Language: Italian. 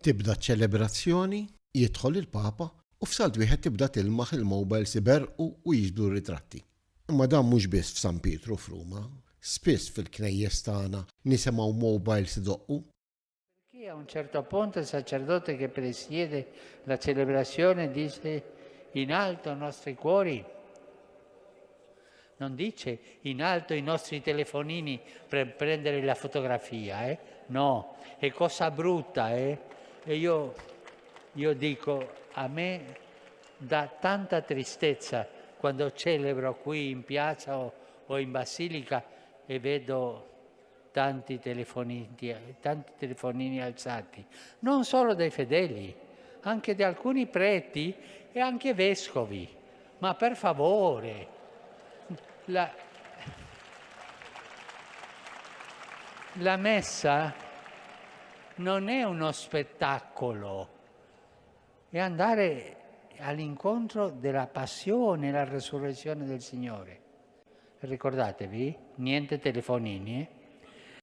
Tibda ċ-ċelebrazzjoni, jidħol il-Papa u f'salt wieħed tibda tilmaħ il-mobiles iberqu u jiġbdu ritratti. Imma dan mhux biss f'San Pietru f'Ruma, spiss fil-knejjes tagħna nisimgħu mobiles idoqqu. Perché a un certo punto il sacerdote che presiede la celebrazione dice in alto i nostri cuori, non dice in alto i nostri telefonini per prendere la fotografia, no, è cosa brutta, E io dico, a me dà tanta tristezza quando celebro qui in piazza o in basilica e vedo tanti telefonini alzati, non solo dai fedeli, anche di alcuni preti e anche vescovi. Ma per favore, la messa non è uno spettacolo, è andare all'incontro della passione e la resurrezione del Signore. Ricordatevi, niente telefonini,